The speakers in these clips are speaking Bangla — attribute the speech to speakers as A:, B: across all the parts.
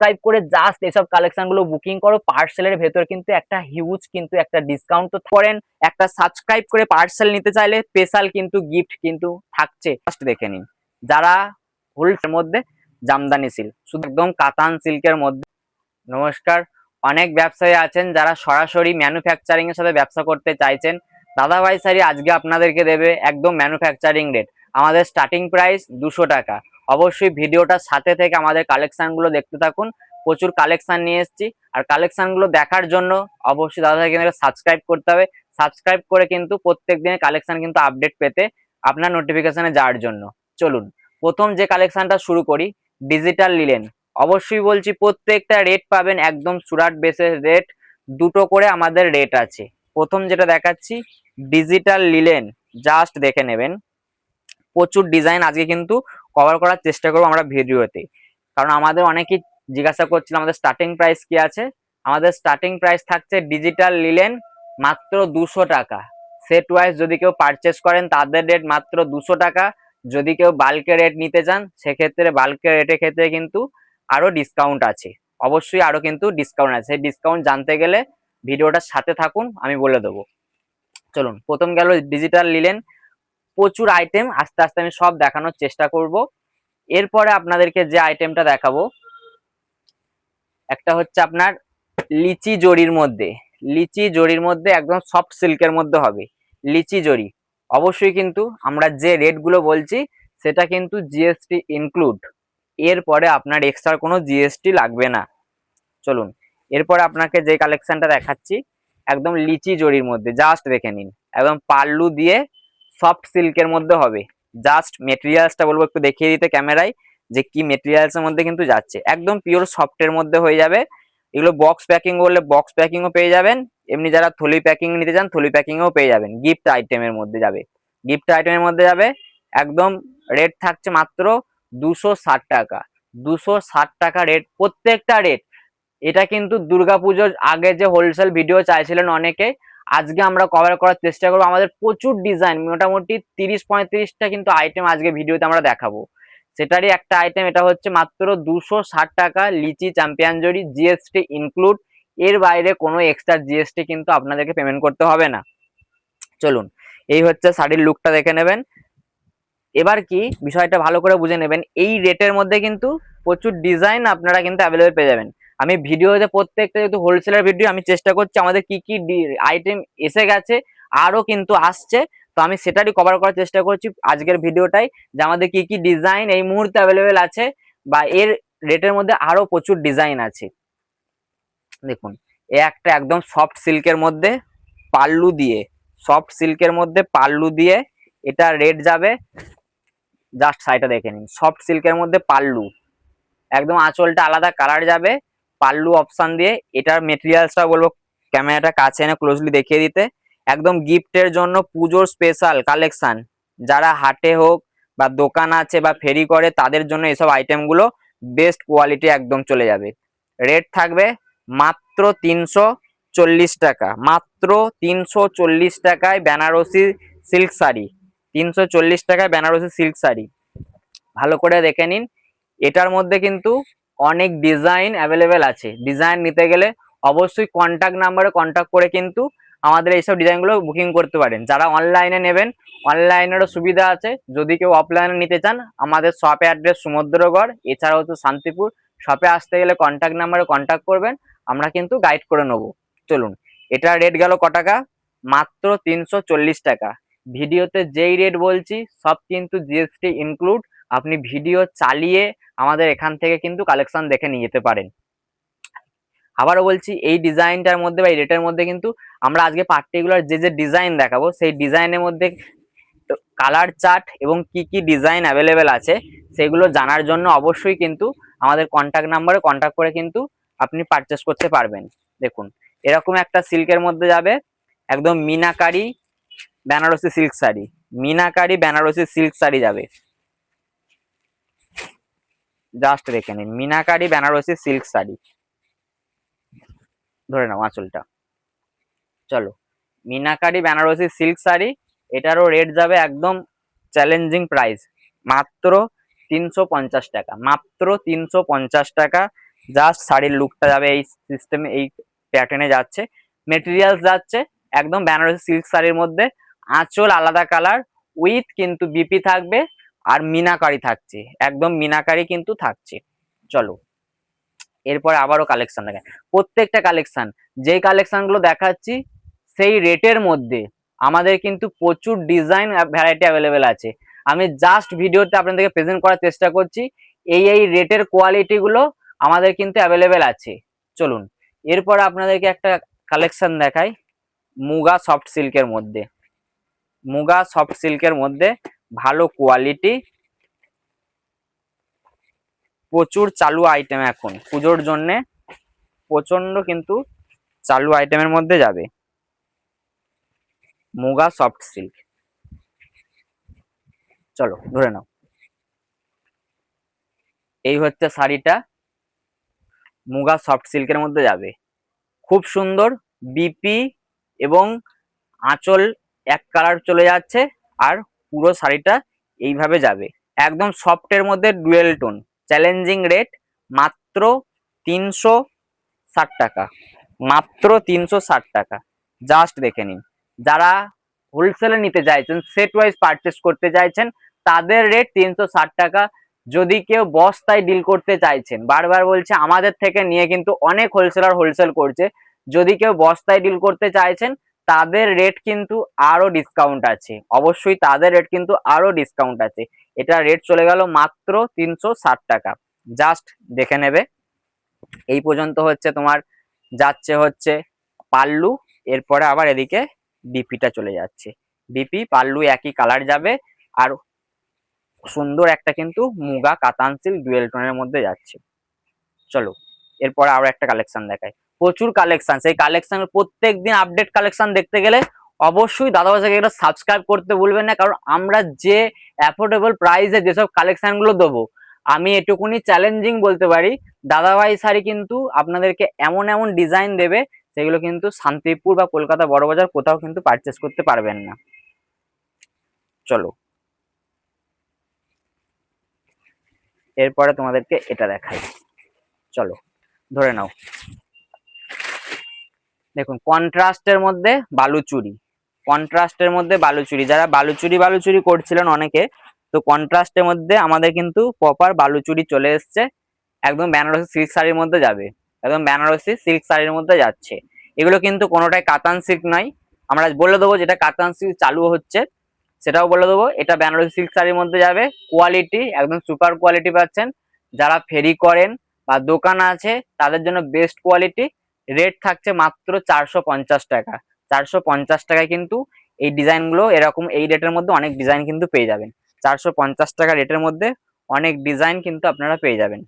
A: সাবস্ক্রাইব করে জাস্ট এসব কালেকশন গুলো বুকিং করো। পার্সেলের ভেতর কিন্তু একটা হিউজ কিন্তু একটা ডিসকাউন্ট তো করেন। একটা সাবস্ক্রাইব করে পার্সেল নিতে চাইলে স্পেশাল কিন্তু গিফট কিন্তু থাকছে, জাস্ট দেখে নিন। যারা হোলসেলের মধ্যে জামদানি সিল্ক, শুধু একদম কাতান সিল্কের মধ্যে। নমস্কার। অনেক ব্যবসায়ী আছেন যারা সরাসরি ম্যানুফ্যাকচারিং এর সাথে ব্যবসা করতে চাইছেন। দাদাভাই শাড়ি আজকে আপনাদেরকে দেবে একদম ম্যানুফ্যাকচারিং রেট। আমাদের স্টার্টিং প্রাইস 200 টাকা। অবশ্যই ভিডিওটার সাথে থেকে আমাদের কালেকশন গুলো দেখতে থাকুন। প্রচুর কালেকশন নিয়ে এসেছি, আর কালেকশন গুলো দেখার জন্য অবশ্যই দাদাভাইকে সাবস্ক্রাইব করতে হবে। সাবস্ক্রাইব করে কিন্তু প্রত্যেক দিনের কালেকশন কিন্তু আপডেট পেতে আপনার নোটিফিকেশনে যাওয়ার জন্য। চলুন প্রথম যে কালেকশনটা শুরু করি, ডিজিটাল লিলেন। অবশ্যই বলছি প্রত্যেকটা রেট পাবেন একদম সুরাট বেসের রেট, দুটো করে আমাদের রেট আছে। প্রথম যেটা দেখাচ্ছি ডিজিটাল লিলেন, জাস্ট দেখে নেবেন। প্রচুর ডিজাইন আজকে কিন্তু কভার করার চেষ্টা করবো আমরা ভিডিওতে, কারণ আমাদের অনেকেই জিজ্ঞাসা করছিল আমাদের স্টার্টিং প্রাইস কি আছে। আমাদের স্টার্টিং প্রাইস থাকছে ডিজিটাল লিলেন মাত্র 200 টাকা। সেট ওয়াইজ যদি কেউ পারচেস করেন তাদের রেট মাত্র 200 টাকা। যদি কেউ বাল্কের রেট নিতে চান সেক্ষেত্রে বাল্কের রেটের ক্ষেত্রে কিন্তু আরো ডিসকাউন্ট আছে। অবশ্যই আরো কিন্তু ডিসকাউন্ট আছে, সেই ডিসকাউন্ট জানতে গেলে ভিডিওটার সাথে থাকুন, আমি বলে দেবো। চলুন প্রথম গেল ডিজিটাল লিলেন। প্রচুর আইটেম আস্তে আস্তে আমি সব দেখানোর চেষ্টা করব। এরপরে আপনাদেরকে যে আইটেমটা দেখাবো একটা হচ্ছে আপনার লিচি জরির মধ্যে। লিচি জরির মধ্যে একদম সফট সিল্কের মধ্যে হবে লিচি জরি। অবশ্যই কিন্তু আমরা যে রেট গুলো বলছি সেটা কিন্তু জিএসটি ইনক্লুড, এরপরে আপনার এক্সট্রা কোনো জিএসটি লাগবে না। চলুন এরপরে আপনাকে যে কালেকশনটা দেখাচ্ছি একদম লিচি জরির মধ্যে, জাস্ট দেখে নিন। একদম পাল্লু দিয়ে সফট সিল্কের মধ্যে হবে। জাস্ট মেটেরিয়ালসটা বলবো একটু দেখিয়ে দিতে ক্যামেরায় যে কি মেটেরিয়ালস এর মধ্যে কিন্তু যাচ্ছে, একদম পিওর সফটের মধ্যে হয়ে যাবে। এগুলো বক্স প্যাকিং বললে বক্স প্যাকিংও পেয়ে যাবেন, এমনি যারা থলি প্যাকিং নিতে চান থলি প্যাকিংও পেয়ে যাবেন। গিফট আইটেমের মধ্যে যাবে, গিফট আইটেমের মধ্যে যাবে। একদম রেট থাকছে মাত্র 260 টাকা। 260 টাকা রেট, প্রত্যেকটা রেট। এটা কিন্তু দুর্গাপুজোর আগে যে হোলসেল ভিডিও চাইছিলেন অনেকে, আজকে আমরা কভার করার চেষ্টা করবো। আমাদের প্রচুর ডিজাইন, মোটামুটি 30-35টা কিন্তু আইটেম আজকে ভিডিওতে আমরা দেখাবো। সেটারই একটা আইটেম এটা হচ্ছে মাত্র 260 টাকা লিচি চ্যাম্পিয়ন জরি, জিএসটি ইনক্লুড। এর বাইরে কোনো এক্সট্রা জিএসটি কিন্তু আপনাদেরকে পেমেন্ট করতে হবে না। চলুন এই হচ্ছে শাড়ির লুকটা দেখে নেবেন। এবার কি বিষয়টা ভালো করে বুঝে নেবেন, এই রেটের মধ্যে কিন্তু প্রচুর ডিজাইন আপনারা কিন্তু অ্যাভেলেবেল পেয়ে যাবেন। আমি ভিডিওতে প্রত্যেকটা যেহেতু হোলসেলার ভিডিও, আমি চেষ্টা করছি আমাদের কি কি আইটেম এসে গেছে আরো কিন্তু আসছে, তো আমি সেটারই কভার করার চেষ্টা করছি আজকের ভিডিওটাই, যে আমাদের কি কি ডিজাইন এই মুহূর্তে অ্যাভেলেবেল আছে বা এর রেটের মধ্যে আরো প্রচুর ডিজাইন আছে। দেখুন এ একটা একদম সফট সিল্কের মধ্যে পাল্লু দিয়ে, সফট সিল্কের মধ্যে পাল্লু দিয়ে এটা রেট যাবে। জাস্ট শাড়িটা দেখে নিন, সফট সিল্কের মধ্যে পাল্লু, একদম আঁচলটা আলাদা কালার যাবে পাল্লু অপশন দিয়ে। এটার মেটেরিয়ালসটা বলবো ক্যামেরাটা কাছে এনে ক্লোজলি দেখিয়ে দিতে। একদম গিফটের জন্য পুজোর স্পেশাল কালেকশন, যারা হাটে হোক বা দোকান আছে বা ফেরি করে তাদের জন্য এসব আইটেম গুলো বেস্ট কোয়ালিটি একদম চলে যাবে। রেট থাকবে মাত্র 340 টাকা। মাত্র 340 টাকায় বেনারসি সিল্ক শাড়ি, 340 টাকায় বেনারসি সিল্ক শাড়ি। ভালো করে দেখে নিন, এটার মধ্যে কিন্তু অনেক ডিজাইন অ্যাভেলেবেল আছে। ডিজাইন নিতে গেলে অবশ্যই কন্ট্যাক্ট নাম্বারে কন্ট্যাক্ট করে কিন্তু আমাদের এইসব ডিজাইনগুলো বুকিং করতে পারেন। যারা অনলাইনে নেবেন অনলাইনেরও সুবিধা আছে, যদি কেউ অফলাইনে নিতে চান আমাদের শপে অ্যাড্রেস সমুদ্রগড়, এছাড়া হচ্ছে শান্তিপুর। শপে আসতে গেলে কন্ট্যাক্ট নাম্বারে কন্ট্যাক্ট করবেন, আমরা কিন্তু গাইড করে নেবো। চলুন এটা রেট গেল ক টাকা, মাত্র 340 টাকা। ভিডিওতে যেই রেট বলছি সব কিন্তু জিএসটি ইনক্লুড। আপনি ভিডিও চালিয়ে আমাদের এখান থেকে কিন্তু কালেকশন দেখে নিয়ে যেতে পারেন। আবারও বলছি এই ডিজাইনটার মধ্যে বা এই রেটের মধ্যে কিন্তু আমরা আজকে পার্টিকুলার যে যে ডিজাইন দেখাবো সেই ডিজাইনের মধ্যে কালার চার্ট এবং কি কি ডিজাইন অ্যাভেলেবেল আছে সেগুলো জানার জন্য অবশ্যই কিন্তু আমাদের কন্ট্যাক্ট নাম্বারে কন্ট্যাক্ট করে কিন্তু আপনি পারচেস করতে পারবেন। দেখুন এরকম একটা সিল্কের মধ্যে যাবে একদম মিনাকারি বেনারসি সিল্ক শাড়ি, মিনাকারি বেনারসি সিল্ক শাড়ি যাবে। জাস্ট দেখে নিন মিনাকারি বেনারসি সিল্ক শাড়ি, ধরে নাও আঁচলটা। চলো মিনাকারি বেনারসি সিল্ক শাড়ি, এটারও রেট যাবে একদম চ্যালেঞ্জিং প্রাইস, মাত্র 350 টাকা। মাত্র 350 টাকা জাস্ট শাড়ির লুকটা যাবে এই সিস্টেমে, এই প্যাটার্নে যাচ্ছে। মেটেরিয়ালস যাচ্ছে একদম বেনারসি সিল্ক শাড়ির মধ্যে, আঁচল আলাদা কালার উইথ কিন্তু বিপি থাকবে আর মিনাকারি থাকছে, একদম মিনাকারি কিন্তু থাকছে। চলো এরপরে আবারও কালেকশন দেখেন, প্রত্যেকটা কালেকশন যেই কালেকশন গুলো দেখাচ্ছি সেই রেটের মধ্যে আমাদের কিন্তু প্রচুর ডিজাইন ভ্যারাইটি অ্যাভেলেবেল আছে। আমি জাস্ট ভিডিওতে আপনাদেরকে প্রেজেন্ট করার চেষ্টা করছি, এই রেটের কোয়ালিটি গুলো আমাদের কিন্তু অ্যাভেলেবেল আছে। চলুন এরপর আপনাদেরকে একটা কালেকশন দেখাই মুগা সফট সিল্কের মধ্যে। মুগা সফট সিল্কের মধ্যে ভালো কোয়ালিটি, প্রচুর চালু আইটেম এখন পুজোর জন্য, প্রচন্ড কিন্তু চালু আইটেমের মধ্যে যাবে মুগা সফট সিল্ক। চলো ধরে নাও, এই হচ্ছে শাড়িটা, মুগা সফট সিল্কের মধ্যে যাবে, খুব সুন্দর বিপি এবং আঁচল এক কালার চলে যাচ্ছে, আর পুরো শাড়িটা এইভাবে যাবে একদম সফটের মধ্যে ডুয়েল টোন। চ্যালেঞ্জিং রেট মাত্র 360 টাকা, মাত্র 360 টাকা। জাস্ট দেখে নিন, যারা হোলসেলে নিতে চাইছেন, সেট ওয়াইজ পারচেস করতে চাইছেন, তাদের রেট 360 টাকা। যদি কেউ বস্তায় ডিল করতে চাইছেন, বারবার বলছে আমাদের থেকে নিয়ে কিন্তু অনেক হোলসেলার হোলসেল করছে, যদি কেউ বস্তায় ডিল করতে চাইছেন তাদের রেট কিন্তু আরো ডিসকাউন্ট আছে, অবশ্যই তাদের রেট কিন্তু আরো ডিসকাউন্ট আছে। এটা রেট চলে গেল মাত্র 360 টাকা, জাস্ট দেখে নেবে। এই পর্যন্ত হচ্ছে তোমার যাচ্ছে হচ্ছে পাল্লু, এরপরে আবার এদিকে বিপিটা চলে যাচ্ছে, বিপি পাল্লু একই কালার যাবে, আর সুন্দর একটা কিন্তু মুগা কাতান সিল্ক ডুয়েল টোনের মধ্যে যাচ্ছে। চলো এরপরে আরো একটা কালেকশন দেখাই, প্রচুর কালেকশন, সেই কালেকশন প্রত্যেক দিন আপডেট কালেকশন দেখতে গেলে অবশ্যই দাদাভাইকে এটা সাবস্ক্রাইব করতে ভুলবেন না, কারণ আমরা যে অ্যাফোর্ডেবল প্রাইসে যেসব কালেকশন গুলো দেবো, আমি এটুকুনি চ্যালেঞ্জিং বলতে পারি, দাদাভাই শাড়ি কিন্তু আপনাদেরকে এমন এমন ডিজাইন দেবে সেগুলো কিন্তু শান্তিপুর বা কলকাতা বড় বাজার কোথাও কিন্তু পারচেস করতে পারবেন না। চলো এরপরে তোমাদেরকে এটা দেখাই, চলো ধরে নাও, দেখুন কন্ট্রাস্টের মধ্যে বালুচুরি, কন্ট্রাস্টের মধ্যে বালুচুরি, যারা বালুচুরি বালুচুরি করছিলেন অনেকে, তো কন্ট্রাস্টের মধ্যে আমাদের কিন্তু প্রপার বালুচুরি চলে এসছে, একদম বেনারসি সিল্ক শাড়ির মধ্যে যাবে, একদম বেনারসি সিল্ক শাড়ির মধ্যে যাচ্ছে। এগুলো কিন্তু কোনোটাই কাতান সিল্ক নয়, আমরা বলে দেবো যেটা কাতান সিল্ক চালু হচ্ছে সেটাও বলে দেবো, এটা বেনারসি সিল্ক শাড়ির মধ্যে যাবে, কোয়ালিটি একদম সুপার কোয়ালিটি পাচ্ছেন। যারা ফেরি করেন বা দোকান আছে তাদের জন্য বেস্ট কোয়ালিটি, রেট থাকছে মাত্র 450 টাকা। 450 টাকায় কিন্তু এই ডিজাইনগুলো এরকম এই রেটের মধ্যে অনেক ডিজাইন কিন্তু পেয়ে যাবেন, 450 টাকা রেটের মধ্যে অনেক ডিজাইন কিন্তু আপনারা পেয়ে যাবেন।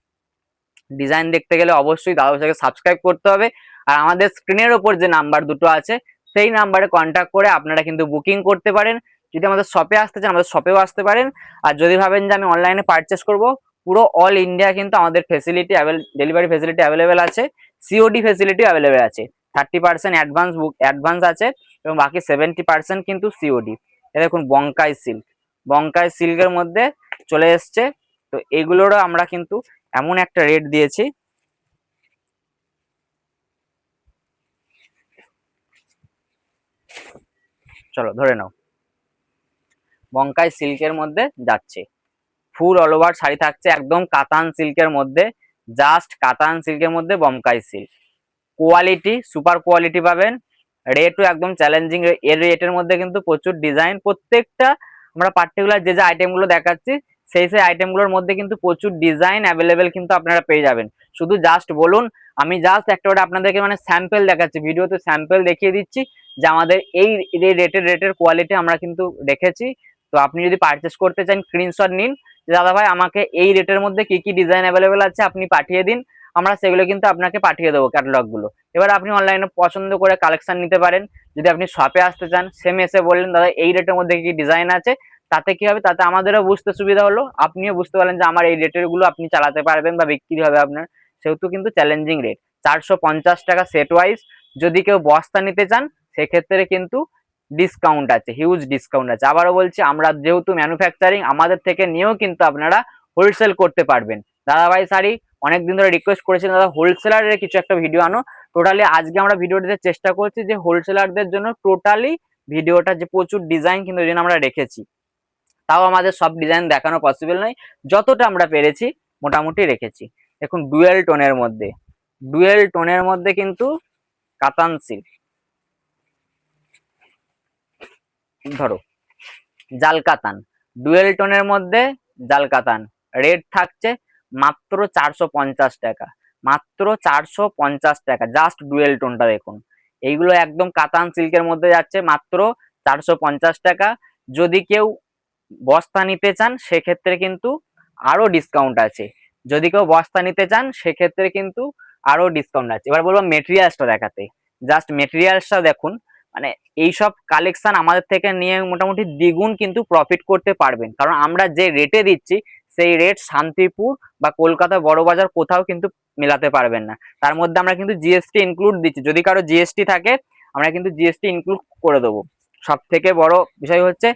A: ডিজাইন দেখতে গেলে অবশ্যই দাদাভাইকে সাবস্ক্রাইব করতে হবে, আর আমাদের স্ক্রিনের ওপর যে নাম্বার দুটো আছে সেই নাম্বারে কন্ট্যাক্ট করে আপনারা কিন্তু বুকিং করতে পারেন। যদি আমাদের শপে আসতে চান আমাদের শপেও আসতে পারেন, আর যদি ভাবেন যে আমি অনলাইনে পারচেস করব, পুরো অল ইন্ডিয়া কিন্তু আমাদের ফেসিলিটি ডেলিভারি ফেসিলিটি অ্যাভেলেবেল আছে, সিওডি ফেসিলিটি অ্যাভেলেবেল আছে। 30% অ্যাডভান্স আছে এবং বাকি 70% কিন্তু সিওডি। দেখুন বঙ্কাই সিল্ক, বঙ্কাই সিল্কের মধ্যে চলে এসছে, তো এগুলোরও আমরা কিন্তু এমন একটা রেট দিয়েছি, চলো ধরে নাও বঙ্কাই সিল্কের মধ্যে যাচ্ছে, ফুল অল ওভার শাড়ি থাকছে একদম কাতান সিল্কের মধ্যে, জাস্ট কাতান সিল্কের মধ্যে বঙ্কাই সিল্ক, কোয়ালিটি সুপার কোয়ালিটি পাবেন, রেটও একদম চ্যালেঞ্জিং। এর রেটের মধ্যে কিন্তু প্রচুর ডিজাইন, প্রত্যেকটা আমরা পার্টিকুলার যে যে আইটেমগুলো দেখাচ্ছি সেই সেই আইটেমগুলোর মধ্যে কিন্তু প্রচুর ডিজাইন অ্যাভেলেবেল কিন্তু আপনারা পেয়ে যাবেন। শুধু জাস্ট বলুন, আমি জাস্ট একটা আপনাদেরকে মানে স্যাম্পল দেখাচ্ছি, ভিডিওতে স্যাম্পল দেখিয়ে দিচ্ছি যে আমাদের এই রেটের কোয়ালিটি আমরা কিন্তু রেখেছি। তো আপনি যদি পারচেস করতে চান স্ক্রিনশট নিন, দাদা ভাই আমাকে এই রেটের মধ্যে কি কি ডিজাইন অ্যাভেলেবেল আছে আপনি পাঠিয়ে দিন, আমরা সেগুলো কিন্তু আপনাকে পাঠিয়ে দেবো ক্যাটালগ গুলো। এবার আপনি অনলাইনে পছন্দ করে কালেকশন নিতে পারেন। যদি আপনি শপে আসতে চান সেম এসে বললেন দাদা এই রেটের মধ্যে কি ডিজাইন আছে, তাতে কি হবে, তাতে আমাদেরও বুঝতে সুবিধা হলো, আপনিও বুঝতে পারলেন যে আমার এই রেটের গুলো আপনি চালাতে পারবেন বা বিক্রি হবে আপনার, সেহেতু কিন্তু চ্যালেঞ্জিং রেট 450 টাকা সেট ওয়াইজ। যদি কেউ বস্তা নিতে চান সেক্ষেত্রে কিন্তু ডিসকাউন্ট আছে, হিউজ ডিসকাউন্ট আছে। আবারও বলছি আমরা যেহেতু ম্যানুফ্যাকচারিং, আমাদের থেকে নিয়েও কিন্তু আপনারা হোলসেল করতে পারবেন। দাদাভাই শাড়ি অনেকদিন ধরে রিকোয়েস্ট করেছিলেন দাদা হোলসেলারের কিছু একটা ভিডিও আনো। টোটালি আজকে আমরা ভিডিও দিতে চেষ্টা করছি যে হোলসেলারদের জন্য টোটালি ভিডিওটা, যে প্রচুর ডিজাইন কিন্তু ওই জন্য আমরা রেখেছি। তাও আমাদের সব ডিজাইন দেখানো পসিবল নয়, যতটা আমরা পেরেছি মোটামুটি রেখেছি। দেখুন ডুয়েল টোনের মধ্যে কিন্তু কাতান সিল্ক, ধরো জাল কাতান, ডুয়েল টোনের মধ্যে জাল কাতান, রেট থাকছে মাত্র 450 টাকা, মাত্র 450 টাকা, জাস্ট ডুয়েল টোনটা দেখুন। এইগুলো একদম কাতান সিল্কের মধ্যে যাচ্ছে মাত্র 450 টাকা। যদি কেউ বস্তা নিতে চান সেক্ষেত্রে কিন্তু আরো ডিসকাউন্ট আছে, যদি কেউ বস্তা নিতে চান সেক্ষেত্রে কিন্তু আরো ডিসকাউন্ট আছে। এবার বলবো মেটেরিয়ালসটা দেখাতে, জাস্ট মেটেরিয়ালসটা দেখুন। মানে এইসব কালেকশন আমাদের থেকে নিয়ে মোটামুটি দ্বিগুণ কিন্তু প্রফিট করতে পারবেন, কারণ আমরা যে রেটে দিচ্ছি সেই রেট শান্তিপুর বা কলকাতা বড় বাজার কোথাও কিন্তু মেলাতে পারবেন না। তার মধ্যে আমরা কিন্তু জিএসটি ইনক্লুড দিচ্ছি, যদি কারো জিএসটি থাকে আমরা কিন্তু জিএসটি ইনক্লুড করে দেবো। সব থেকে বড় বিষয় হচ্ছে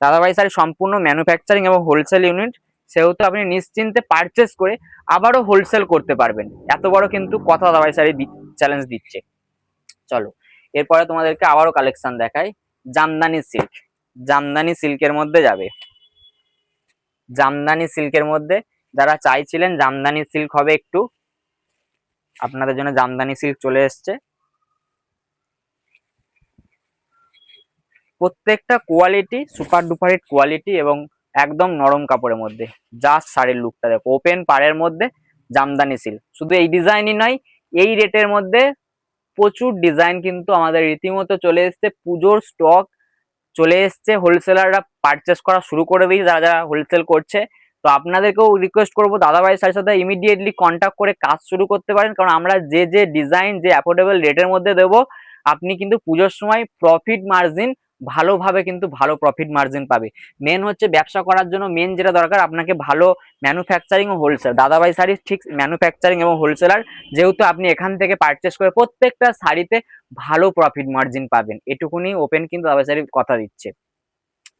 A: দাদাভাই শাড়ি সম্পূর্ণ ম্যানুফ্যাকচারিং এবং হোলসেল ইউনিট, সেহেতু আপনি নিশ্চিন্তে পারচেস করে আবারও হোলসেল করতে পারবেন, এত বড় কিন্তু কথা দাদাভাই শাড়ি চ্যালেঞ্জ দিচ্ছে। চলো এরপরে তোমাদেরকে আবারও কালেকশন দেখাই। জামদানি সিল্ক, জামদানি সিল্কের মধ্যে যাবে, জামদানি সিল্কের মধ্যে যারা চাইছিলেন জামদানি সিল্ক হবে একটু, আপনাদের জন্য জামদানি সিল্ক চলে এসছে। প্রত্যেকটা quality super duper hit quality এবং একদম নরম কাপড়ের মধ্যে। জাস্ট শাড়ির লুকটা দেখো, ওপেন পাড়ের মধ্যে জামদানি সিল্ক। শুধু এই ডিজাইনই নয়, এই রেটের মধ্যে প্রচুর ডিজাইন কিন্তু আমাদের রীতিমতো চলে এসছে, পুজোর স্টক চলে এসছে, হোলসেলাররা পারচেস করা শুরু করে দিয়েছে যারা যারা হোলসেল করছে। তো আপনাদেরকেও রিকোয়েস্ট করবো দাদাভাই স্যারের সাথে ইমিডিয়েটলি কন্ট্যাক্ট করে কাজ শুরু করতে পারেন, কারণ আমরা যে যে ডিজাইন যে অ্যাফোর্ডেবল রেটের মধ্যে দেবো, আপনি কিন্তু পুজোর সময় প্রফিট মার্জিন ভালোভাবে কিন্তু ভালো প্রফিট মার্জিন পাবে। মেন হচ্ছে ব্যবসা করার জন্য মেন যেটা দরকার আপনাকে ভালো ম্যানুফ্যাকচারিং ও হোলসেল। দাদাভাই শাড়ি ঠিক ম্যানুফ্যাকচারিং এবং হোলসেলার, যেহেতু আপনি এখান থেকে পারচেস করে প্রত্যেকটা শাড়িতে ভালো প্রফিট মার্জিন পাবেন, এটুকুনি ওপেন কিন্তু দাদাভাই শাড়ি কথা দিচ্ছে।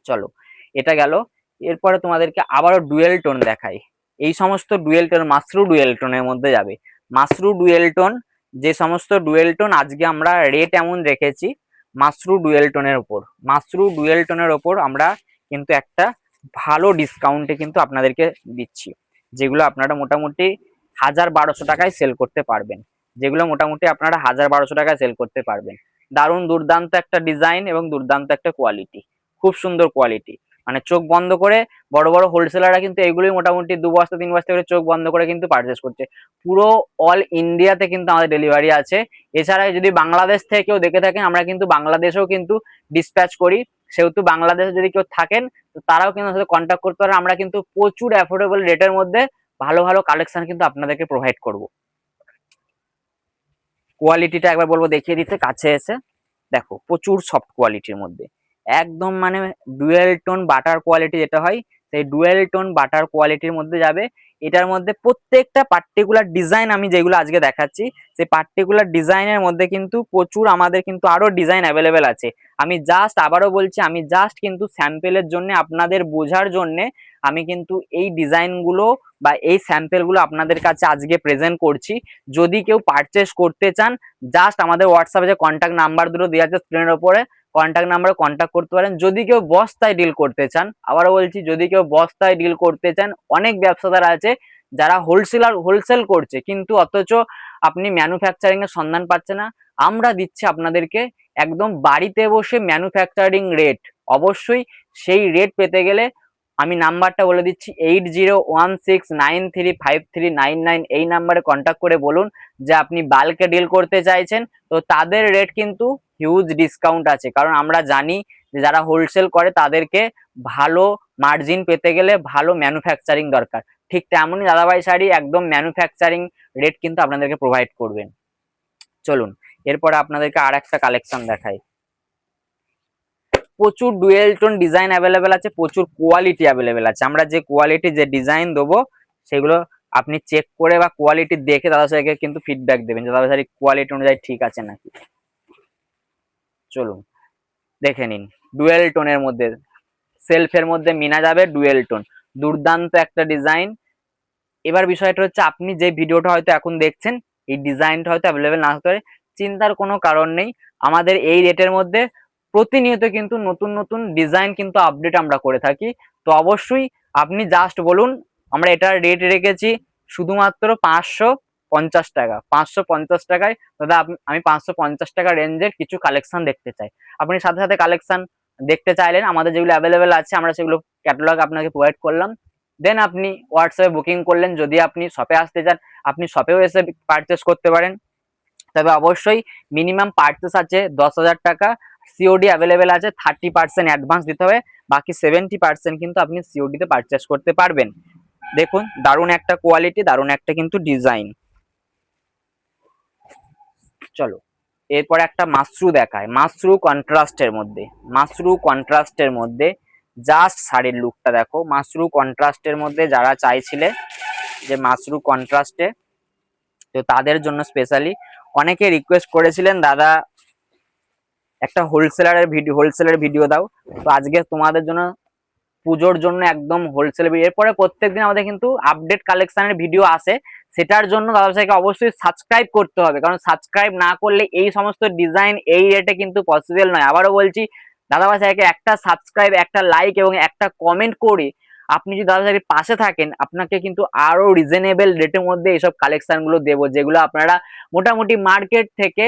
A: চলো এটা গেল। এরপরে তোমাদেরকে আবারও ডুয়েল টোন দেখাই। এই সমস্ত ডুয়েল টোন মাশরু ডুয়েল টোনের মধ্যে যাবে, মাশরু ডুয়েল টোন, যে সমস্ত ডুয়েল টোন আজকে আমরা রেট এমন রেখেছি মাশরু ডুয়েল টোনের ওপর, মাশরু ডুয়েল টোনের ওপর আমরা কিন্তু একটা ভালো ডিসকাউন্টে কিন্তু আপনাদেরকে দিচ্ছি, যেগুলো আপনারা মোটামুটি 1000-1200 টাকায় সেল করতে পারবেন, যেগুলো মোটামুটি আপনারা 1000-1200 টাকায় সেল করতে পারবেন। দারুণ দুর্দান্ত একটা ডিজাইন এবং দুর্দান্ত একটা কোয়ালিটি, খুব সুন্দর কোয়ালিটি। মানে চোখ বন্ধ করে বড় বড় হোলসেলাররা কিন্তু এগুলোই মোটামুটি 2 বস্তা 3 বস্তা করে চোখ বন্ধ করে কিন্তু পারচেস করছে। পুরো অল ইন্ডিয়াতে কিন্তু আমাদের ডেলিভারি আছে। এছাড়া যদি বাংলাদেশ থেকে কেউ দেখে থাকেন, আমরা কিন্তু বাংলাদেশেও কিন্তু ডিসপ্যাচ করি, সেহেতু বাংলাদেশে যদি কেউ থাকেন তো তারাও কিন্তু সাথে কন্ট্যাক্ট করতে পারেন। আমরা কিন্তু প্রচুর অ্যাফোর্ডেবল রেটের মধ্যে ভালো ভালো কালেকশন কিন্তু আপনাদেরকে প্রোভাইড করব। কোয়ালিটিটা একবার বলবো দেখিয়ে দিতে কাছে এসে, দেখো প্রচুর সফট কোয়ালিটির মধ্যে, একদম মানে ডুয়েল টোন বাটার কোয়ালিটি যেটা হয় সেই ডুয়েল টোন বাটার কোয়ালিটির মধ্যে যাবে। এটার মধ্যে প্রত্যেকটা পার্টিকুলার ডিজাইন আমি যেগুলো আজকে দেখাচ্ছি সেই পার্টিকুলার ডিজাইনের মধ্যে কিন্তু প্রচুর আমাদের কিন্তু আরো ডিজাইন অ্যাভেলেবেল আছে। আমি জাস্ট আবারও বলছি, আমি জাস্ট কিন্তু স্যাম্পেলের জন্য আপনাদের বোঝার জন্য আমি কিন্তু এই ডিজাইনগুলো বা এই স্যাম্পেলগুলো আপনাদের কাছে আজকে প্রেজেন্ট করছি। যদি কেউ পারচেস করতে চান জাস্ট আমাদের হোয়াটসঅ্যাপে যে কন্ট্যাক্ট নাম্বার দুটো দেওয়া আছে স্ক্রিনের উপরে, কন্ট্যাক্ট নাম্বারে কন্ট্যাক্ট করতে পারেন। যদি কেউ বস্তায় ডিল করতে চান, আবারও বলছি যদি কেউ বস্তায় ডিল করতে চান, অনেক ব্যবসাদার আছে যারা হোলসেল করছে কিন্তু অথচ আপনি ম্যানুফ্যাকচারিং এর সন্ধান পাচ্ছে না, আমরা দিচ্ছি আপনাদেরকে একদম বাড়িতে বসে ম্যানুফ্যাকচারিং রেট। অবশ্যই সেই রেট পেতে গেলে আমি নাম্বারটা বলে দিচ্ছি 8016935399, এই নাম্বারে কন্ট্যাক্ট করে বলুন যে আপনি বাল্কে ডিল করতে চাইছেন। তো তাদের রেট কিন্তু হিউজ ডিসকাউন্ট আছে, কারণ আমরা জানি যে যারা হোলসেল করে তাদেরকে ভালো মার্জিন পেতে গেলে ভালো ম্যানুফ্যাকচারিং দরকার। ঠিক তেমনই দাদাভাই শাড়ি একদম ম্যানুফ্যাকচারিং রেট কিন্তু আপনাদেরকে প্রোভাইড করবেন। চলুন এরপরে আপনাদেরকে আর একটা কালেকশন দেখাই। প্রচুর ডুয়েল টোন ডিজাইন অ্যাভেলেবেল আছে, প্রচুর কোয়ালিটি অ্যাভেলেবেল আছে। আমরা যে কোয়ালিটি যে ডিজাইন দেবো সেগুলো আপনি চেক করে বা কোয়ালিটি দেখে দাদা সাহেবকে কিন্তু ফিডব্যাক দেবেন যে দাদা সাহেব কোয়ালিটি অনুযায়ী ঠিক আছে নাকি। চলুন দেখে নিন, ডুয়েল টোনের মধ্যে সেলফের মধ্যে মিনা যাবে ডুয়েল টোন, দুর্দান্ত একটা ডিজাইন। এবার বিষয়টা হচ্ছে, আপনি যে ভিডিওটা হয়তো এখন দেখছেন, এই ডিজাইনটা হয়তো অ্যাভেলেবেল না হতে পারে, চিন্তার কোনো কারণ নেই। আমাদের এই রেটের মধ্যে প্রতিনিয়ত কিন্তু নতুন নতুন ডিজাইন কিন্তু আপডেট আমরা করে থাকি। তো অবশ্যই আপনি জাস্ট বলুন, আমরা এটার রেট রেখেছি শুধুমাত্র 550 টাকা। 550 টাকায় দাদা আমি 550 টাকা রেঞ্জের কিছু কালেকশন দেখতে চাই। আপনি সাথে সাথে কালেকশন দেখতে চাইলেন, আমাদের যেগুলো অ্যাভেলেবেল আছে আমরা সেগুলো ক্যাটালগ আপনাকে প্রোভাইড করলাম। দেন আপনি হোয়াটসঅ্যাপে বুকিং করলেন। যদি আপনি শপে আসতে চান, আপনি শপেও এসে পারচেস করতে পারেন। তবে অবশ্যই মিনিমাম পারচেস আছে 10,000 টাকা। সিওডি অ্যাভেলেবেল আছে, 30% অ্যাডভান্স দিতে হবে, বাকি 70% কিন্তু আপনি সিওডিতে পারচেস করতে পারবেন। দেখুন দারুণ একটা কোয়ালিটি, দারুণ একটা কিন্তু ডিজাইন। চলো এরপরে একটা মাশরু দেখায়, মাশরু কন্ট্রাস্টের মধ্যে। মাশরু কন্ট্রাস্টের মধ্যে জাস্ট শাড়ির লুকটা দেখো। মাশরু কন্ট্রাস্টের মধ্যে যারা চাইছিলে যে মাশরু কন্ট্রাস্টে, তো তাদের জন্য স্পেশালি অনেকে রিকোয়েস্ট করেছিলেন দাদা একটা হোলসেলের ভিডিও দাও। তো আজকে তোমাদের জন্য পুজোর জন্য একদম হোলসেল। এরপরে প্রত্যেকদিন আমাদের কিন্তু আপডেট কালেকশনের ভিডিও আসে, সেটার জন্য দাদাভাইকে অবশ্যই সাবস্ক্রাইব করতে হবে, কারণ সাবস্ক্রাইব না করলে এই সমস্ত ডিজাইন এই রেটে কিন্তু পসিবল নয়। আবারও বলছি, দাদাভাইকে একটা সাবস্ক্রাইব, একটা লাইক এবং একটা কমেন্ট করে আপনি যদি দাদাভাইয়ের পাশে থাকেন, আপনাকে কিন্তু আরো রিজনেবল রেটের মধ্যে এইসব কালেকশন গুলো দেবো, যেগুলো আপনারা মোটামুটি মার্কেট থেকে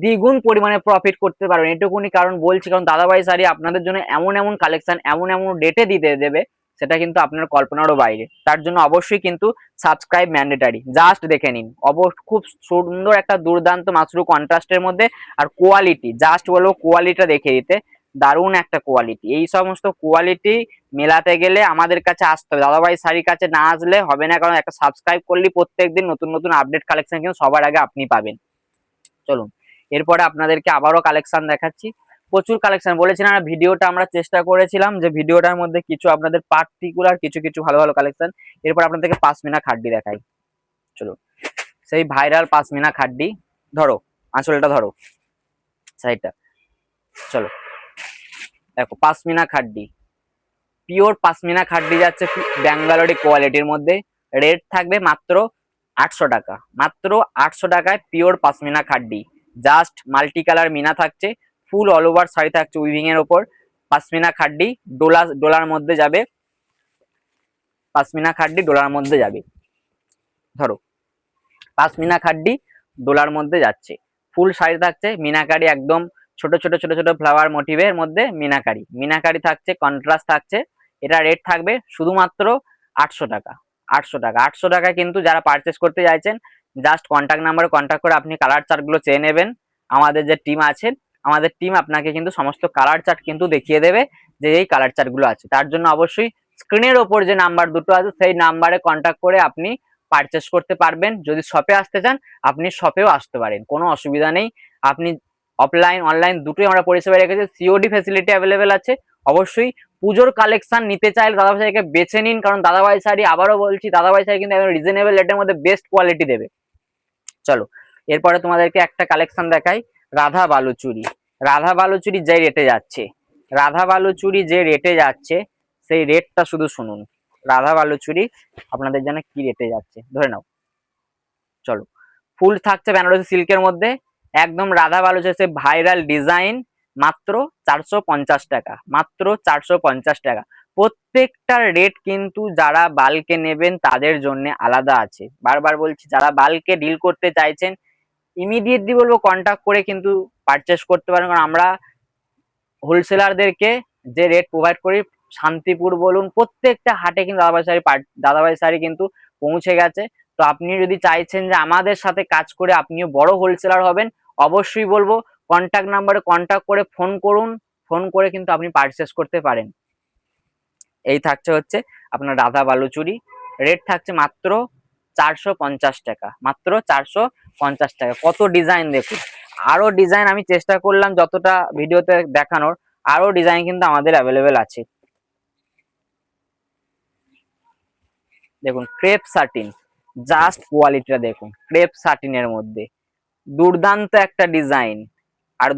A: দ্বিগুণ পরিমাণে প্রফিট করতে পারবেন। এটুকুনি কারণ বলছি, কারণ দাদাভাই শাড়ি আপনাদের জন্য এমন এমন কালেকশন এমন এমন রেটে দিতে দেবে, সেটা কিন্তু আপনার কল্পনারও বাইরে। তার জন্য অবশ্যই কিন্তু সাবস্ক্রাইব ম্যান্ডেটারি। জাস্ট দেখে নিন, খুব সুন্দর একটা দুর্দান্ত মাশরু কন্ট্রাস্টের মধ্যে। আর কোয়ালিটি জাস্ট বলবো, কোয়ালিটিটা দেখে দিতে, দারুণ একটা কোয়ালিটি। এই সমস্ত কোয়ালিটি মেলাতে গেলে আমাদের কাছে আসতে হবে, দাদাভাই শাড়ির কাছে না আসলে হবে না, কারণ একটা সাবস্ক্রাইব করলে প্রত্যেকদিন নতুন নতুন আপডেট কালেকশন কিন্তু সবার আগে আপনি পাবেন। চলুন এরপরে আপনাদেরকে আবারও কালেকশন দেখাচ্ছি। প্রচুর কালেকশন বলেছিলাম না, ভিডিওটা আমরা চেষ্টা করেছিলাম যে ভিডিওটার মধ্যে কিছু আপনাদের পার্টিকুলার কিছু কিছু ভালো ভালো কালেকশন। এরপর আপনাদেরকে পাশমিনা খাড্ডি দেখাই। চলুন সেই ভাইরাল পাশমিনা খাড্ডি, ধরো আঁচলটা ধরো সাইডটা। চলো দেখো পাশমিনা খাড্ডি, পিওর পাশমিনা খাড্ডি যাচ্ছে ব্যাঙ্গালোরি কোয়ালিটির মধ্যে। রেট থাকবে মাত্র 800 টাকা। মাত্র 800 টাকায় pure pashmina খাড্ডি। Just multi colour Mina থাকছে, ফুল অল ওভার শাড়ি থাকছে উইভিং এর ওপর। পাশমিনা খাড্ডি ডোলার মধ্যে যাবে, পাশমিনা খাড্ডি ডোলার মধ্যে যাবে। ধরো পাশমিনা খাড্ডি ডোলার মধ্যে যাচ্ছে, ফুল শাড়ি থাকছে মিনাকারি, একদম ছোট ছোট ছোট ছোট ফ্লাওয়ার মোটিভের মধ্যে মিনাকারি। মিনাকারি থাকছে, কন্ট্রাস্ট থাকছে। এটা রেট থাকবে শুধুমাত্র 800 টাকা। 800 টাকা। 800 টাকায় কিন্তু যারা পারচেস করতে চাইছেন, জাস্ট কন্ট্যাক্ট নাম্বারে কন্ট্যাক্ট করে আপনি কালার চার্টগুলো চেয়ে নেবেন। আমাদের যে টিম আছেন, আমাদের টিম আপনাকে কিন্তু সমস্ত কালার চার্ট কিন্তু দেখিয়ে দেবে যে এই কালার চার্টগুলো আছে। তার জন্য অবশ্যই স্ক্রিনের ওপর যে নাম্বার দুটো আছে সেই নাম্বারে কন্ট্যাক্ট করে আপনি পারচেস করতে পারবেন। যদি শপে আসতে চান, আপনি শপেও আসতে পারেন, কোনো অসুবিধা নেই। আপনি অফলাইন অনলাইন দুটোই আমরা পরিষেবা রেখেছি, সিওডি ফ্যাসিলিটি অ্যাভেলেবেল আছে। অবশ্যই পুজোর কালেকশন নিতে চাইলে দাদাভাই শাড়িকে বেছে নিন, কারণ দাদাভাই শাড়ি আবারও বলছি, দাদাভাই শাড়ি কিন্তু একদম রিজনেবল রেটের মধ্যে বেস্ট কোয়ালিটি দেবে। চলো এরপরে তোমাদেরকে একটা কালেকশন দেখাই, রাধা বালুচুরি। রাধা বালুচুরি যে রেটে যাচ্ছে, রাধা বালুচুরি যে রেটে যাচ্ছে, সেই রেটটা শুধু শুনুন। রাধা বালুচুরি আপনাদের জন্য কি রেটে যাচ্ছে ধরে নাও। চলো ফুল থাকছে বেনারসি সিল্কের মধ্যে, একদম রাধা বালুচুরি ভাইরাল ডিজাইন, মাত্র 450 টাকা। মাত্র 450 টাকা। প্রত্যেকটা রেট কিন্তু যারা বাল্কে নেবেন তাদের জন্য আলাদা আছে। বারবার বলছি, যারা বাল্কে ডিল করতে চাইছেন ইমিডিয়েটলি বলবো কন্ট্যাক্ট করে কিন্তু পারচেস করতে পারেন, কারণ আমরা হোলসেলারদেরকে যে রেট প্রোভাইড করি, শান্তিপুর বলুন প্রত্যেকটা হাটে কিন্তু দাদাভাই শাড়ি কিন্তু পৌঁছে গেছে। তো আপনি যদি চাইছেন যে আমাদের সাথে কাজ করে আপনিও বড় হোলসেলার হবেন, অবশ্যই বলবো কন্ট্যাক্ট নাম্বারে কন্ট্যাক্ট করে ফোন করুন। ফোন করে কিন্তু আপনি পারচেস করতে পারেন। এই থাকছে হচ্ছে আপনার রাধা বালুচুরি, রেট থাকছে মাত্র 450 টাকা। মাত্র 450 টাকা। কত ডিজাইন দেখুন, আরো ডিজাইন আমি চেষ্টা করলাম যতটা ভিডিওতে দেখানোর, আরো ডিজাইন কিন্তু আমাদের অ্যাভেলেবেল আছে। দেখুন ক্রেপ সাটিন, জাস্ট কোয়ালিটিটা দেখুন, ক্রেপ সাটিনের মধ্যে দুর্দান্ত একটা ডিজাইন আর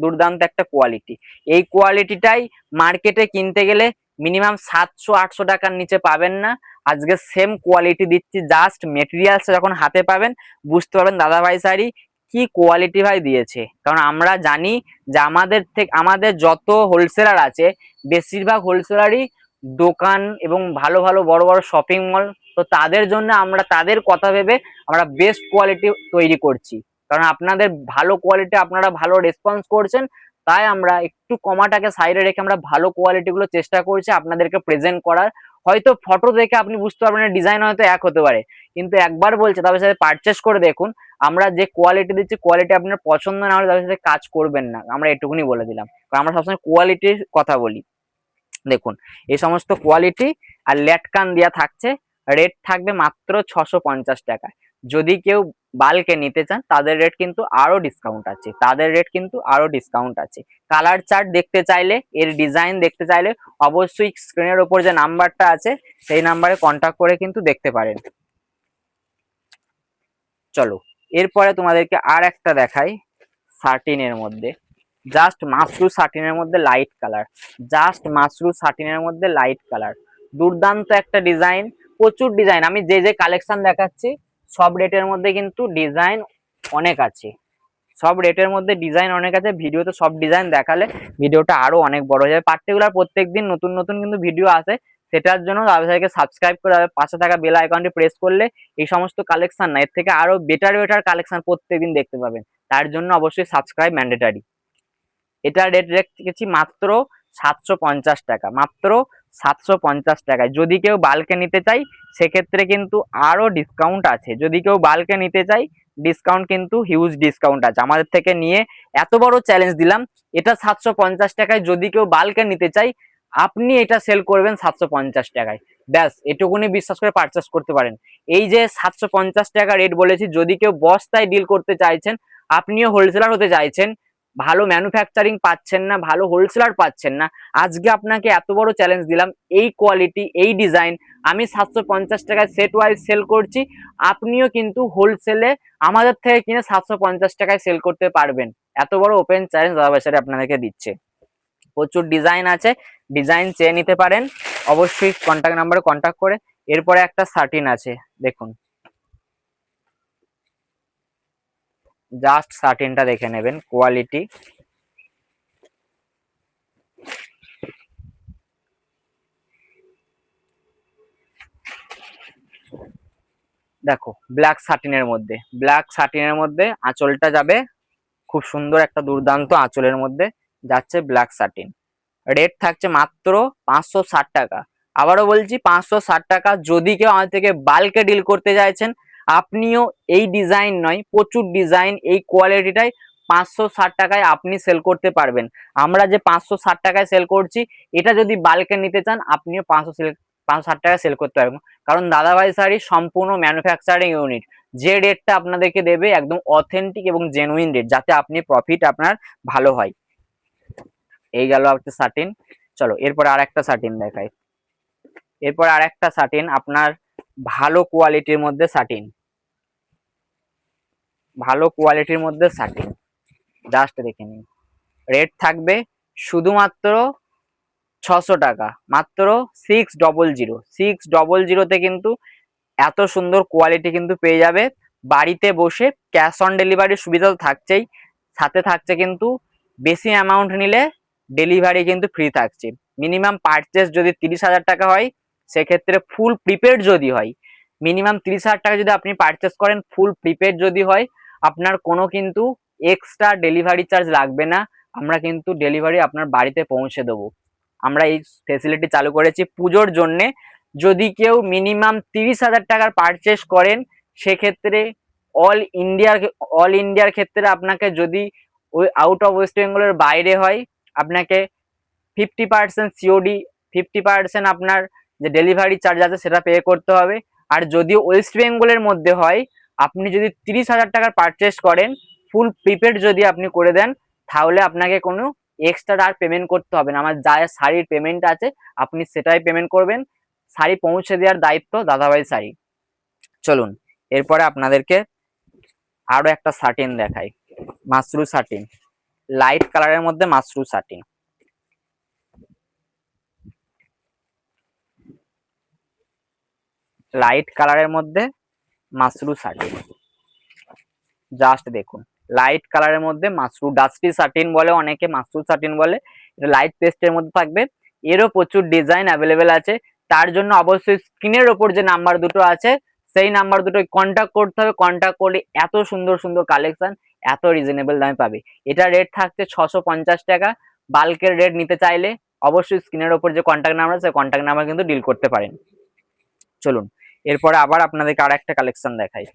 A: দুর্দান্ত একটা কোয়ালিটি। এই কোয়ালিটিটাই মার্কেটে কিনতে গেলে মিনিমাম 700-800 টাকার নিচে পাবেন না। আজকে সেম কোয়ালিটি দিচ্ছি, জাস্ট মেটেরিয়ালস যখন হাতে পাবেন বুঝতে পারবেন দাদাভাই শাড়ি কি কোয়ালিটি ভাই দিয়েছে। কারণ আমরা জানি যে আমাদের যত হোলসেলার আছে বেশিরভাগ হোলসেলারই দোকান এবং ভালো ভালো বড় বড় শপিং মল, তো তাদের জন্য আমরা তাদের কথা ভেবে আমরা বেস্ট কোয়ালিটি তৈরি করছি। কারণ আপনাদের ভালো কোয়ালিটি, আপনারা ভালো রেসপন্স করছেন, তাই আমরা একটু কমাটাকে সাইডে রেখে আমরা ভালো কোয়ালিটি গুলো চেষ্টা করছি আপনাদেরকে প্রেজেন্ট করার। হয়তো ফটো দেখে আপনি বুঝতে পারবেন না, ডিজাইন হয়তো এক হতে পারে, কিন্তু একবার বলছে তাদের সাথে পারচেস করে দেখুন, আমরা যে কোয়ালিটি দিচ্ছি কোয়ালিটি আপনার পছন্দ না হলে তাদের সাথে কাজ করবেন না, আমরা এটুকুনি বলে দিলাম। কারণ আমরা সবসময় কোয়ালিটির কথা বলি। দেখুন এই সমস্ত কোয়ালিটি আর লেটকান দেওয়া থাকছে, রেট থাকবে মাত্র 650 টাকায়। যদি কেউ বাল্কে নিতে চান তাদের রেট কিন্তু আরো ডিসকাউন্ট আছে, কালার চার্ট দেখতে চাইলে, এর ডিজাইন দেখতে চাইলে অবশ্যই স্ক্রিনের উপর যে নাম্বারটা আছে সেই নাম্বারে কন্ট্যাক্ট করে কিন্তু দেখতে পারেন। চলো এরপরে তোমাদেরকে আর একটা দেখাই, 13 এর মধ্যে, জাস্ট মাশরু 13 এর মধ্যে লাইট কালার, দুর্দান্ত একটা ডিজাইন, প্রচুর ডিজাইন। আমি যে যে কালেকশন দেখাচ্ছি সব রেটের মধ্যে কিন্তু ডিজাইন অনেক আছে, ভিডিওতে সব ডিজাইন দেখালে ভিডিওটা আরো অনেক বড় হয়ে যাবে। পার্টিকুলার প্রত্যেকদিন নতুন নতুন কিন্তু ভিডিও আসে, সেটার জন্য আপনাদেরকে সাবস্ক্রাইব করে পাশে থাকা বেল আইকনটি প্রেস করলে এই সমস্ত কালেকশন না, এর থেকে আরো বেটার কালেকশন প্রত্যেকদিন দেখতে পাবেন। তার জন্য অবশ্যই সাবস্ক্রাইব ম্যান্ডেটারি। এটা রেট রেখেছি মাত্র 750 টাকা, মাত্র 750 টাকায়। যদি কেউ বাল্কে নিতে চাই সেক্ষেত্রে কিন্তু আরো ডিসকাউন্ট আছে, ডিসকাউন্ট কিন্তু হিউজ ডিসকাউন্ট আছে আমাদের থেকে নিয়ে। এত বড় চ্যালেঞ্জ দিলাম, এটা 750 টাকায় যদি কেউ বাল্কে নিতে চাই আপনি এটা সেল করবেন 750 টাকায়, ব্যাস এটুকুনি বিশ্বাস করে পারচেস করতে পারেন। এই যে 750 টাকা রেট বলেছি, যদি কেউ বস্তায় ডিল করতে চাইছেন, আপনিও হোলসেলার হতে চাইছেন, ভালো ম্যানুফ্যাকচারিং পাচ্ছেন না, ভালো হোলসেলার পাচ্ছেন না, আজকে আপনাকে এত বড় চ্যালেঞ্জ দিলাম, এই কোয়ালিটি এই ডিজাইন আমি 750 টাকায় সেট ওয়াইজ সেল করছি, আপনিও কিন্তু হোলসেলে আমাদের থেকে কিনে 750 টাকায় সেল করতে পারবেন। এত বড় ওপেন চ্যালেঞ্জ দাদাভাই শাড়ি আপনাদেরকে দিচ্ছে। প্রচুর ডিজাইন আছে, ডিজাইন চেয়ে নিতে পারেন অবশ্যই কন্ট্যাক্ট নাম্বারে কন্ট্যাক্ট করে। এরপরে একটা 13 আছে, দেখুন জাস্ট 13টা দেখে নেবেন কোয়ালিটি, দেখো ব্ল্যাক 13 এর মধ্যে আঁচলটা যাবে খুব সুন্দর একটা দুর্দান্ত আঁচলের মধ্যে যাচ্ছে ব্ল্যাক 13, রেট থাকছে মাত্র 560 টাকা। আবারও বলছি 560 টাকা। যদি কেউ আমাদের থেকে বাল্কে ডিল করতে চাইছেন আপনিও এই ডিজাইন নয়, প্রচুর ডিজাইন এই কোয়ালিটিটাই 560 টাকায় আপনি সেল করতে পারবেন। আমরা যে 560 টাকায় সেল করছি এটা যদি বাল্কে নিতে চান আপনিও 560 টাকায় সেল করতে পারবেন। কারণ দাদাভাই শাড়ি সম্পূর্ণ ম্যানুফ্যাকচারিং ইউনিট, যে রেটটা আপনাদেরকে দেবে একদম অথেন্টিক এবং জেনুইন রেট, যাতে আপনি প্রফিট আপনার ভালো হয়। এই গেল একটা 13। চলো এরপর আর একটা 13 দেখাই, আপনার ভালো কোয়ালিটির মধ্যে 13, জাস্ট দেখে নিন। রেট থাকবে শুধুমাত্র 600 টাকা, মাত্র 600 কিন্তু এত সুন্দর কোয়ালিটি কিন্তু পেয়ে যাবে। বাড়িতে বসে ক্যাশ অন ডেলিভারির সুবিধা তো থাকছেই, সাথে থাকছে কিন্তু বেশি অ্যামাউন্ট নিলে ডেলিভারি কিন্তু ফ্রি থাকছে। মিনিমাম পারচেস যদি 30,000 টাকা হয় সেক্ষেত্রে ফুল প্রিপেড যদি হয়, মিনিমাম 30,000 টাকা যদি আপনি পারচেস করেন, ফুল প্রিপেড যদি হয় আপনার কোনো কিন্তু এক্সট্রা ডেলিভারি চার্জ লাগবে না, আমরা কিন্তু ডেলিভারি আপনার বাড়িতে পৌঁছে দেবো। আমরা এই ফেসিলিটি চালু করেছি পুজোর জন্যে। যদি কেউ মিনিমাম 30,000 টাকার পারচেস করেন সেক্ষেত্রে অল ইন্ডিয়ার ক্ষেত্রে আপনাকে, যদি ওই আউট অফ ওয়েস্ট বেঙ্গলের বাইরে হয় আপনাকে 50% সিওডি, 50% আপনার যে ডেলিভারি চার্জ আছে সেটা পে করতে হবে। আর যদি ওয়েস্ট বেঙ্গলের মধ্যে হয়, আপনি যদি 30,000 টাকার পারচেস করেন ফুল প্রিপেড যদি আপনি করে দেন তাহলে আপনাকে কোনো এক্সট্রা আর পেমেন্ট করতে হবে না। আমার যা শাড়ির পেমেন্ট আছে আপনি সেটাই পেমেন্ট করবেন, শাড়ি পৌঁছে দেওয়ার দায়িত্ব দাদাভাই শাড়ি। চলুন এরপরে আপনাদেরকে আরো একটা 13 দেখাই, মাশরু 13, লাইট কালারের মধ্যে মাশরু 13। লাইট কালারের মধ্যে মাশরু সাটিন, জাস্ট দেখুন লাইট কালারের মধ্যে মাশরু ডাস্টি সাটিন বলে, অনেকে মাশরু সাটিন বলে, এটা লাইট পেস্টের মধ্যে থাকবে। এরও প্রচুর ডিজাইন অ্যাভেলেবেল আছে, তার জন্য অবশ্যই স্ক্রিনের ওপর যে নাম্বার দুটো আছে সেই নাম্বার দুটোয় কন্ট্যাক্ট করতে হবে। কন্ট্যাক্ট করলে এত সুন্দর সুন্দর কালেকশন এত রিজনেবল দামে পাবে। এটা রেট থাকছে 650 টাকা। বাল্কের রেট নিতে চাইলে অবশ্যই স্ক্রিনের ওপর যে কন্ট্যাক্ট নাম্বার আছে কন্ট্যাক্ট নাম্বার কিন্তু ডিল করতে পারেন। চলুন এরপরে আবার আপনাদেরকে আর একটা কালেকশন দেখাই।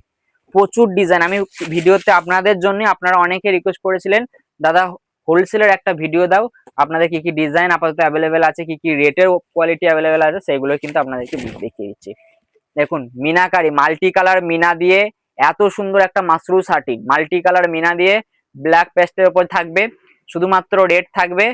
A: প্রচুর ডিজাইন, আমি ভিডিওতে আপনাদের জন্য, আপনারা অনেকে রিকোয়েস্ট করেছিলেন দাদা হোলসেলের একটা ভিডিও দাও, আপনাদের কি কি ডিজাইন আপাতত অ্যাভেলেবেল আছে, কি কি রেটের কোয়ালিটি অ্যাভেলেবেল আছে, সেগুলো কিন্তু আপনাদেরকে দেখিয়ে দিচ্ছি। দেখুন মিনাকারি মাল্টি কালার মিনা দিয়ে এত সুন্দর একটা মাশরু সাটিন, মাল্টি কালার মিনা দিয়ে ব্ল্যাক পেস্টের উপর থাকবে, শুধুমাত্র রেট থাকবে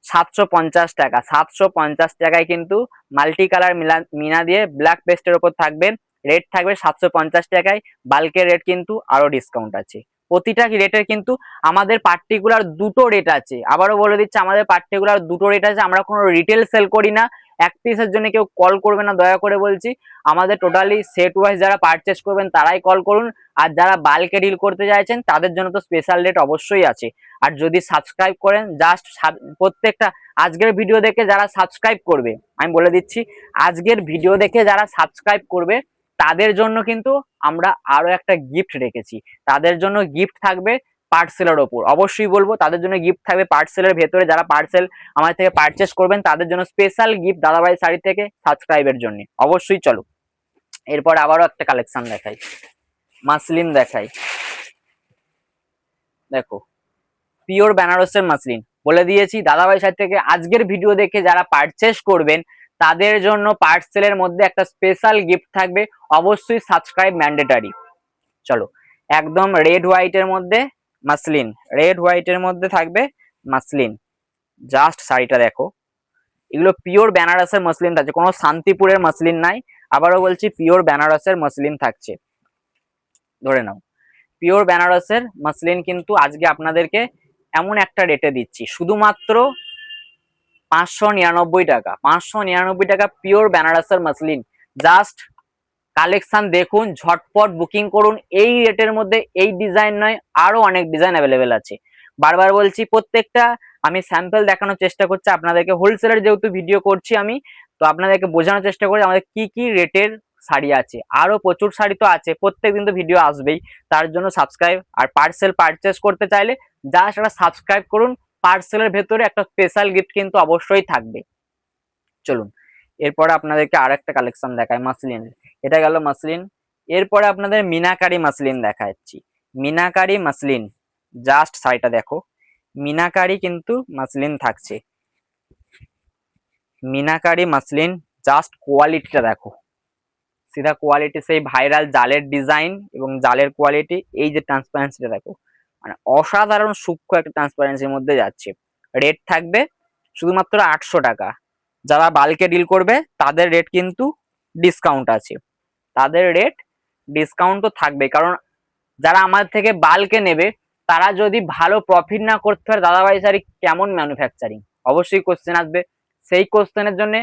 A: 750 টাকা। 750 টাকায় কিন্তু মাল্টি কালার মিনা দিয়ে ব্ল্যাক পেস্টের উপর থাকবে, রেট থাকবে 750 টাকায়। বাল্কের রেট কিন্তু আরো ডিসকাউন্ট আছে। প্রতিটা রেটের কিন্তু আমাদের পার্টিকুলার দুটো রেট আছে, আবারও বলে দিচ্ছি আমাদের পার্টিকুলার দুটো রেট আছে। আমরা কোনো রিটেল সেল করি না, এক পিসের জন্য কেউ কল করবে না, দয়া করে বলছি। আমাদের টোটালি সেট ওয়াইজ যারা পারচেস করবেন তারাই কল করুন, আর যারা বাল্কে ডিল করতে চাইছেন তাদের জন্য তো স্পেশাল রেট অবশ্যই আছে। আর যদি সাবস্ক্রাইব করেন জাস্ট প্রত্যেকটা আজকের ভিডিও দেখে যারা সাবস্ক্রাইব করবে, আমি বলে দিচ্ছি আজকের ভিডিও দেখে যারা সাবস্ক্রাইব করবে তাদের জন্য কিন্তু আমরা আরো একটা গিফট রেখেছি। তাদের জন্য গিফট থাকবে পার্সেলের ওপর, অবশ্যই বলবো তাদের জন্য গিফট থাকবে পার্সেলের ভেতরে। যারা পার্সেল আমার থেকে পারচেস করবেন তাদের জন্য স্পেশাল গিফট দাদাভাই শাড়ি থেকে সাবস্ক্রাইবের জন্য, অবশ্যই। চলো এরপর আবারও একটা কালেকশন দেখাই, মাসলিন দেখাই। দেখো পিওর বেনারসের মাসলিন, বলে দিয়েছি দাদাভাই শাড়ি থেকে আজকের ভিডিও দেখে যারা পারচেস করবেন তাদের জন্য পার্সেলের মধ্যে একটা স্পেশাল গিফট থাকবে, অবশ্যই সাবস্ক্রাইব ম্যান্ডেটারি। চলো একদম রেড হোয়াইটের মধ্যে মাসলিন, রেড হোয়াইটের মধ্যে থাকবে মাসলিন, জাস্ট শাড়িটা দেখো। এগুলো পিওর বেনারসের মসলিন থাকছে, কোনো শান্তিপুরের মসলিন নাই। আবারও বলছি পিওর বেনারসের মসলিন থাকছে, ধরে নাও পিওর বেনারসের মসলিন কিন্তু আজকে আপনাদেরকে এমন একটা রেটে দিচ্ছি, শুধুমাত্র 599 টাকা। 599 টাকা পিওর বেনারসের মসলিন। জাস্ট কালেকশন দেখুন, ঝটপট বুকিং করুন। এই রেটের মধ্যে এই ডিজাইন নয়, আরো অনেক ডিজাইন অ্যাভেলেবেল আছে। বারবার বলছি প্রত্যেকটা আমি স্যাম্পল দেখানোর চেষ্টা করছি আপনাদেরকে, হোলসেলের যেহেতু ভিডিও করছি আমি, তো আপনাদেরকে বোঝানোর চেষ্টা করি আমাদের কি কি রেটের শাড়ি আছে। আরো প্রচুর শাড়ি তো আছে, প্রত্যেকদিন তো ভিডিও আসবেই, তার জন্য সাবস্ক্রাইব। আর পার্সেল পারচেস করতে চাইলে জাস্ট একটা সাবস্ক্রাইব করুন, পার্সেলের ভেতরে একটা স্পেশাল গিফট কিন্তু অবশ্যই থাকবে। চলুন এরপরে আপনাদেরকে আর একটা কালেকশন দেখায় মাসলিন, এটা গেল মাসলিন। এরপরে আপনাদের মিনাকারি মাসলিন দেখাচ্ছি, মিনাকারি মাসলিন। জাস্ট শাড়িটা দেখো, মিনাকারি কিন্তু মাসলিন থাকছে, মিনাকারি মাসলিন। জাস্ট কোয়ালিটিটা দেখো, সিধা কোয়ালিটি সেই ভাইরাল জালের ডিজাইন এবং জালের কোয়ালিটি, এই যে ট্রান্সপারেন্সিটা দেখো, মানে অসাধারণ সূক্ষ্ম একটা ট্রান্সপারেন্সির মধ্যে যাচ্ছে। রেট থাকবে শুধুমাত্র 800 টাকা। যারা বাল্কে ডিল করবে তাদের রেট কিন্তু ডিসকাউন্ট আছে, তাদের রেট ডিসকাউন্ট তো থাকবে, কারণ যারা আমাদের থেকে বাল্কে নেবে তারা যদি ভালো প্রফিট না করতে পারে দাদাভাই শাড়ি কেমন ম্যানুফ্যাকচারিং, অবশ্যই কোশ্চেন আসবে। সেই কোশ্চেনের জন্য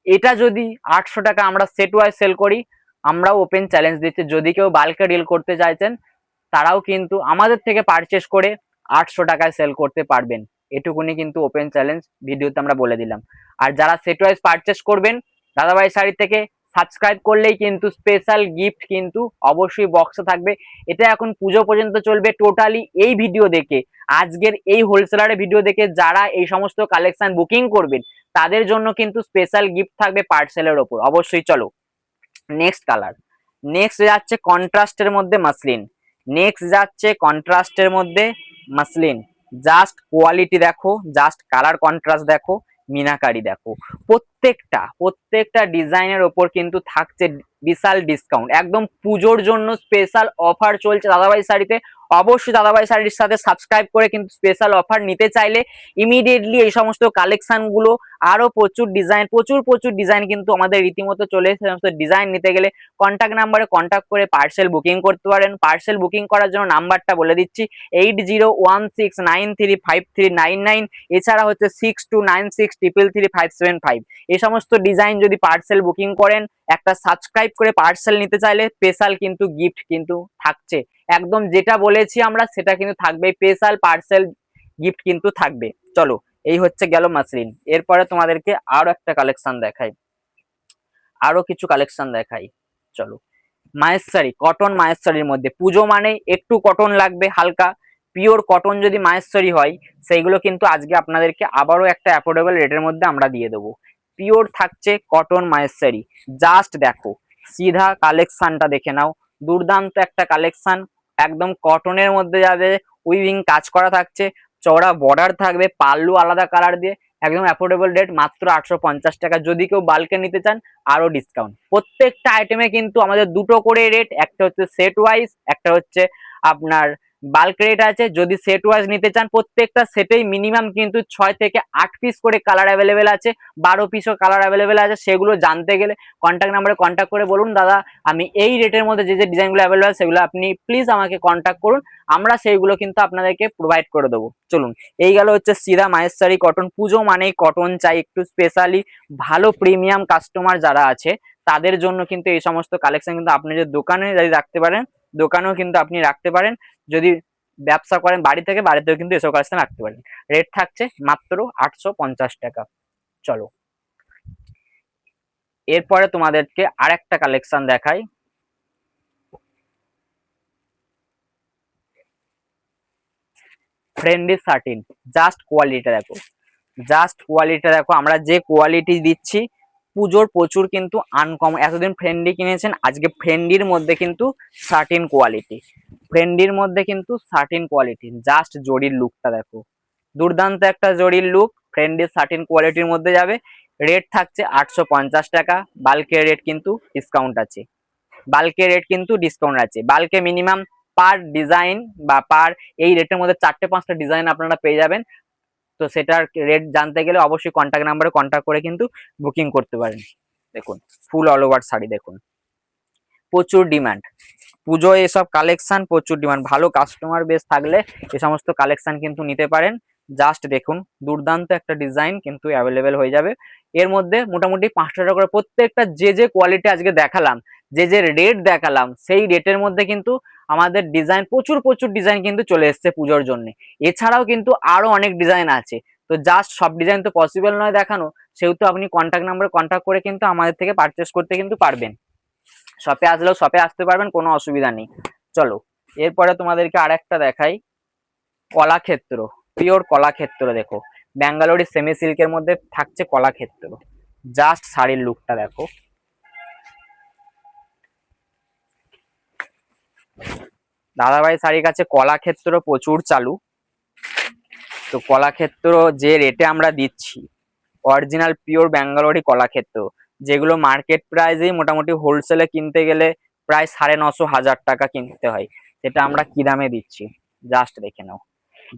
A: এটা যদি 800 টাকা আমরা সেট ওয়াইজ সেল করি, আমরাও ওপেন চ্যালেঞ্জ দিচ্ছি যদি কেউ বাল্কে ডিল করতে চাইছেন তারাও কিন্তু আমাদের থেকে পারচেস করে 800 টাকায় সেল করতে পারবেন, এটুকুনি কিন্তু ওপেন চ্যালেঞ্জ ভিডিওতে আমরা বলে দিলাম। আর যারা সেট ওয়াইজ পারচেস করবেন দাদাভাই শাড়ি থেকে সাবস্ক্রাইব করলেই কিন্তু স্পেশাল গিফট কিন্তু অবশ্যই বক্সে থাকবে। এটা এখন পুজো পর্যন্ত চলবে টোটালি। এই ভিডিও দেখে আজকের এই হোলসেলারের ভিডিও দেখে যারা এই সমস্ত কালেকশন বুকিং করবেন তাদের জন্য কিন্তু স্পেশাল গিফট থাকবে পার্সেলের ওপর, অবশ্যই। চলো নেক্সট কালার, নেক্সট যাচ্ছে কন্ট্রাস্টের মধ্যে মাসলিন, নেক্সট যাচ্ছে কন্ট্রাস্টের মধ্যে মাসলিন। জাস্ট কোয়ালিটি দেখো, জাস্ট কালার কন্ট্রাস্ট দেখো, মিনাকারি দেখো। প্রত্যেকটা ডিজাইনের ওপর কিন্তু থাকছে বিশাল ডিসকাউন্ট, একদম পুজোর জন্য স্পেশাল অফার চলছে দাদাভাই শাড়িতে। অবশ্যই দাদাভাই শাড়ির সাথে সাবস্ক্রাইব করে কিন্তু স্পেশাল অফার নিতে চাইলে ইমিডিয়েটলি এই সমস্ত কালেকশন গুলো, আরো প্রচুর ডিজাইন, প্রচুর ডিজাইন কিন্তু আমাদের রীতিমতো চলে এসেছে। সমস্ত ডিজাইন নিতে গেলে কন্ট্যাক্ট নাম্বারে কন্ট্যাক্ট করে পার্সেল বুকিং করতে পারেন। পার্সেল বুকিং করার জন্য নাম্বারটা বলে দিচ্ছি 8016935399, এছাড়া হচ্ছে 6296333575। এই সমস্ত ডিজাইন যদি পার্সেল বুকিং করেন একটা সাবস্ক্রাইব করে পার্সেল নিতে চাইলে স্পেশাল কিন্তু গিফট কিন্তু থাকছে, একদম যেটা বলেছি আমরা সেটা কিন্তু থাকবে, স্পেশাল পার্সেল গিফট কিন্তু থাকবে। চলো, এই হচ্ছে গেল মাসলিন। এরপরে তোমাদেরকে আরো একটা কালেকশন দেখাই, আরো কিছু কালেকশন দেখাই। চলো, মায়েশ্বরী কটন, মায়েশ্বরীর মধ্যে পুজো মানে একটু কটন লাগবে হালকা, পিওর কটন যদি মায়েশ্বরী হয় সেইগুলো কিন্তু আজকে আপনাদেরকে আবারও একটা অ্যাফোর্ডেবল রেটের মধ্যে আমরা দিয়ে দেবো। পিওর থাকছে কটন মায়েশ্বরী, জাস্ট দেখো সিধা কালেকশনটা দেখে নাও, দুর্দান্ত একটা কালেকশন, একদম কটনের মধ্যে যাবে, উইভিং কাজ করা থাকছে, চওড়া বর্ডার থাকবে, পাল্লু আলাদা কালার দিয়ে, একদম অ্যাফোর্ডেবল রেট মাত্র 850 টাকা। যদি কেউ বাল্কে নিতে চান আরো ডিসকাউন্ট। প্রত্যেকটা আইটেমে কিন্তু আমাদের দুটো করে রেট, একটা হচ্ছে সেট ওয়াইজ, একটা হচ্ছে আপনার বাল্ক রেট আছে। যদি সেট ওয়াইজ নিতে চান প্রত্যেকটা সেটেই মিনিমাম কিন্তু 6 থেকে 8 পিস করে কালার অ্যাভেলেবেল আছে, 12 পিসও কালার অ্যাভেলেবেল আছে। সেগুলো জানতে গেলে কন্ট্যাক্ট নাম্বারে কন্ট্যাক্ট করে বলুন দাদা আমি এই রেটের মধ্যে যে যে ডিজাইনগুলো অ্যাভেলেবেল আছে সেগুলো আপনি প্লিজ আমাকে কন্ট্যাক্ট করুন, আমরা সেইগুলো কিন্তু আপনাদেরকে প্রোভাইড করে দেবো। চলুন, এই গেল হচ্ছে সিধা মায়েশ্বরী কটন। পুজো মানেই কটন চাই, একটু স্পেশালি ভালো প্রিমিয়াম কাস্টমার যারা আছে তাদের জন্য কিন্তু এই সমস্ত কালেকশন কিন্তু আপনি যে দোকানে যদি রাখতে পারেন, দোকানেও কিন্তু আপনি রাখতে পারেন, যদি ব্যবসা করেন বাড়ি থেকে, বাড়িতেও কিন্তু এসব কালেকশন রাখতে পারেন। রেট থাকছে মাত্র 850 টাকা। চলো, এরপরে তোমাদেরকে আরেকটা কালেকশন দেখাই, ফ্রেন্ডলি 13। জাস্ট কোয়ালিটি দেখো, জাস্ট কোয়ালিটি দেখো, আমরা যে কোয়ালিটি দিচ্ছি পুজোর প্রচুর কিন্তু আনকমন। এতদিন ফ্রেন্ডলি কিনেছেন, আজকে ফ্রেন্ডির মধ্যে কিন্তু 13 কোয়ালিটি, ফ্রেন্ডির মধ্যে কিন্তু 13 কোয়ালিটি। জাস্ট জরির লুকটা দেখো, দুর্দান্ত একটা জরির লুক, ফ্রেন্ডলি 13 কোয়ালিটির মধ্যে যাবে। রেট থাকছে 850 টাকা। বাল্কের রেট কিন্তু ডিসকাউন্ট আছে, বাল্কের রেট কিন্তু ডিসকাউন্ট আছে। বাল্কে মিনিমাম পার ডিজাইন বা পার এই রেটের মধ্যে 4-5টা ডিজাইন আপনারা পেয়ে যাবেন। তো সেটার রেট জানতে গেলে অবশ্যই কন্ট্যাক্ট নাম্বারে কন্ট্যাক্ট করে কিন্তু বুকিং করতে পারেন। দেখুন ফুল অল ওভার শাড়ি দেখুন, প্রচুর ডিমান্ড পুজোয় এসব কালেকশন, প্রচুর ডিমান্ড। ভালো কাস্টমার বেস থাকলে এ সমস্ত কালেকশন কিন্তু নিতে পারেন। জাস্ট দেখুন দুর্দান্ত একটা ডিজাইন কিন্তু অ্যাভেলেবেল হয়ে যাবে। এর মধ্যে মোটামুটি 5 টাকা করে প্রত্যেকটা, যে যে কোয়ালিটি আজকে দেখালাম, যে যে রেট দেখালাম, সেই রেটের মধ্যে কিন্তু আমাদের ডিজাইন প্রচুর প্রচুর ডিজাইন কিন্তু চলে এসছে পুজোর জন্য। এছাড়াও কিন্তু আরো অনেক ডিজাইন আছে, তো জাস্ট সব ডিজাইন তো পসিবল নয় দেখানো, সেহেতু আপনি কন্ট্যাক্ট নাম্বারে কন্ট্যাক্ট করে কিন্তু আমাদের থেকে পারচেস করতে কিন্তু পারবেন। শপে আসলেও শপে আসতে পারবেন, কোনো অসুবিধা নেই। চলো, এরপরে তোমাদেরকে আরেকটা দেখাই, কলাক্ষেত্র, পিওর কলাক্ষেত্র দেখো, ব্যাঙ্গালোরি সেমি সিল্কের মধ্যে থাকছে কলাক্ষেত্র। জাস্ট শাড়ির লুকটা দেখো, দাদাভাই শাড়ির কাছে কলাক্ষেত্র প্রচুর চালু। তো কলাক্ষেত্র যে রেটে আমরা দিচ্ছি, অরিজিনাল পিওর ব্যাঙ্গালোরি কলাক্ষেত্র, যেগুলো মার্কেট প্রাইসেই মোটামুটি হোলসেলে কিনতে গেলে প্রায় 950-1000 টাকা কিনতে হয়, সেটা আমরা কি দামে দিচ্ছি জাস্ট দেখে নাও।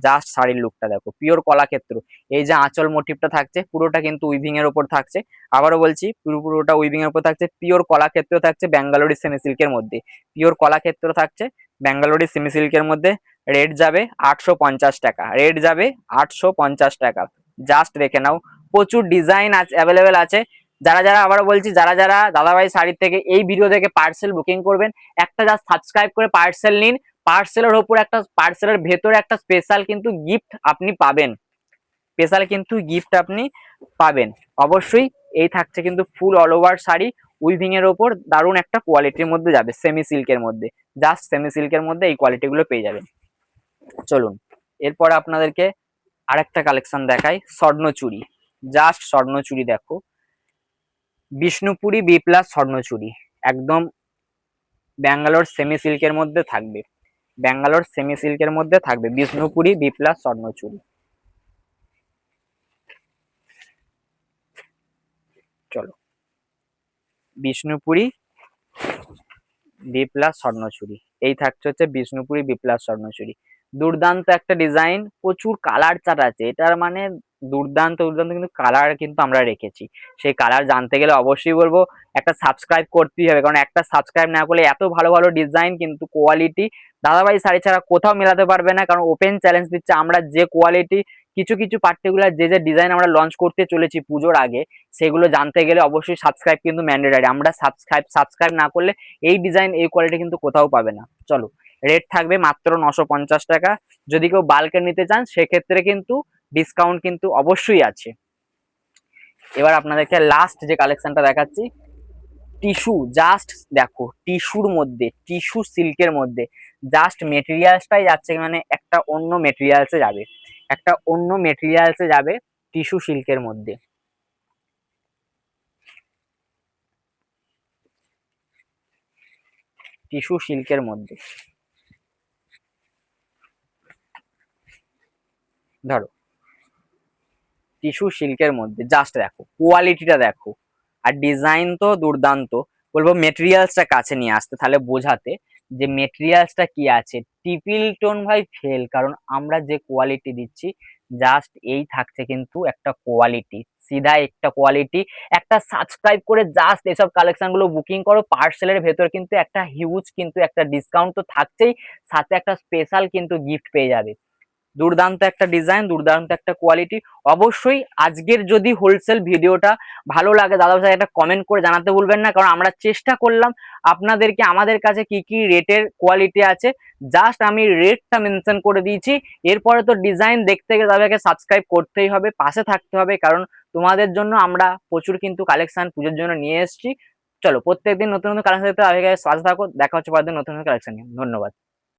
A: জাস্ট শাড়ির লুকটা দেখো, পিওর কলাক্ষেত্র। এই যে আঁচল মোটিভটা থাকছে পুরোটা কিন্তু উইভিং এর উপর থাকছে, আবারও বলছি পুরোটা উইভিং এর উপর থাকছে। পিওর কলাক্ষেত্র থাকছে ব্যাঙ্গালোরি সেমি সিল্কের মধ্যে, পিওর কলাক্ষেত্র থাকছে ব্যাঙ্গালোরি সেমি সিল্কের মধ্যে। রেট যাবে 850 টাকা, রেট যাবে 850 টাকা। জাস্ট দেখে নাও, প্রচুর ডিজাইন আছে, অ্যাভেলেবেল আছে। যারা যারা, আবারও বলছি, যারা যারা দাদাভাই শাড়ির থেকে এই ভিডিও থেকে পার্সেল বুকিং করবেন, একটা জাস্ট সাবস্ক্রাইব করে পার্সেল নিন। পার্সেলের ওপর একটা, পার্সেলের ভেতরে একটা স্পেশাল কিন্তু গিফট আপনি পাবেন, স্পেশাল কিন্তু গিফট আপনি পাবেন অবশ্যই। এই থাকছে কিন্তু ফুল অল ওভার শাড়ি, উইভিং এর ওপর দারুণ একটা কোয়ালিটির মধ্যে যাবে, সেমি সিল্কের মধ্যে। জাস্ট সেমি সিল্কের মধ্যে এই কোয়ালিটি গুলো পেয়ে যাবেন। চলুন, এরপর আপনাদেরকে আরেকটা কালেকশন দেখাই, স্বর্ণচুরি। জাস্ট স্বর্ণচুরি দেখো, বিষ্ণুপুরি বি প্লাস স্বর্ণচুরি, একদম ব্যাঙ্গালোর সেমি সিল্কের মধ্যে থাকবে, ব্যাঙ্গালোর সেমি সিল্কের মধ্যে থাকবে বিষ্ণুপুরি বি প্লাস স্বর্ণচুরি। চলো, বিষ্ণুপুরি বি প্লাস স্বর্ণচুরি, এই থাকছে হচ্ছে বিষ্ণুপুরি বি প্লাস স্বর্ণচুরি। দুর্দান্ত একটা ডিজাইন, প্রচুর কালার চার্ট আছে এটার, মানে দুর্দান্ত দুর্দান্ত কিন্তু কালার কিন্তু আমরা রেখেছি। সেই কালার জানতে গেলে অবশ্যই বলবো একটা সাবস্ক্রাইব করতেই হবে, কারণ একটা সাবস্ক্রাইব না করলে এত ভালো ভালো ডিজাইন কিন্তু কোয়ালিটি দাদাভাই শাড়ি ছাড়া কোথাও মেলাতে পারবে না। কারণ ওপেন চ্যালেঞ্জ দিচ্ছে, আমরা যে কোয়ালিটি কিছু কিছু পার্টিকুলার যে যে ডিজাইন আমরা লঞ্চ করতে চলেছি পুজোর আগে, সেগুলো জানতে গেলে অবশ্যই সাবস্ক্রাইব কিন্তু ম্যান্ডেটারি। আমরা সাবস্ক্রাইব না করলে এই ডিজাইন এই কোয়ালিটি কিন্তু কোথাও পাবে না। চলো, রেট থাকবে মাত্র 950 টাকা। যদি কেউ বাল্কে নিতে চান সেক্ষেত্রে কিন্তু ডিসকাউন্ট কিন্তু অবশ্যই আছে। এবার আপনাদেরকে লাস্ট যে কালেকশনটা দেখাচ্ছি, টিস্যু, জাস্ট দেখো টিস্যুর মধ্যে, টিস্যু সিল্কের মধ্যে, জাস্ট মেটেরিয়ালসটাই যাচ্ছে মানে একটা অন্য মেটেরিয়ালসে যাবে, একটা অন্য মেটেরিয়ালসে যাবে টিস্যু সিল্কের মধ্যে। টিস্যু সিল্কের মধ্যে ধরো, টিস্যু সিল্কের মধ্যে জাস্ট দেখো কোয়ালিটিটা দেখো, আর ডিজাইন তো দুর্দান্ত। বলবো মেটেরিয়ালসটা কাছে নিয়ে আসতে তাহলে বোঝাতে যে মেটেরিয়ালসটা কি আছে। ট্রিপল টোন ভাই ফেল, কারণ আমরা যে কোয়ালিটি দিচ্ছি জাস্ট এই থাকছে কিন্তু একটা কোয়ালিটি, সিধা একটা কোয়ালিটি। একটা সাবস্ক্রাইব করে জাস্ট এসব কালেকশন গুলো বুকিং করো, পার্সেলের ভেতর কিন্তু একটা হিউজ কিন্তু একটা ডিসকাউন্ট তো থাকছেই, সাথে একটা স্পেশাল কিন্তু গিফট পেয়ে যাবে। দুর্দান্ত একটা ডিজাইন, দুর্দান্ত একটা কোয়ালিটি। অবশ্যই আজকের যদি হোলসেল ভিডিওটা ভালো লাগে দাদা ভাই একটা কমেন্ট করে জানাতে ভুলবেন না, কারণ আমরা চেষ্টা করলাম আপনাদেরকে আমাদের কাছে কি কি রেটের কোয়ালিটি আছে জাস্ট আমি রেটটা মেনশন করে দিয়েছি। এরপরে তো ডিজাইন দেখতে গেলে দাদাকে সাবস্ক্রাইব করতেই হবে, পাশে থাকতে হবে, কারণ তোমাদের জন্য আমরা প্রচুর কিন্তু কালেকশন পুজোর জন্য নিয়ে এসেছি। চলো, প্রত্যেকদিন নতুন নতুন কালেকশন দেখতে সাথে থাকো, দেখা হচ্ছে পরের দিন নতুন নতুন কালেকশন নিয়ে। ধন্যবাদ।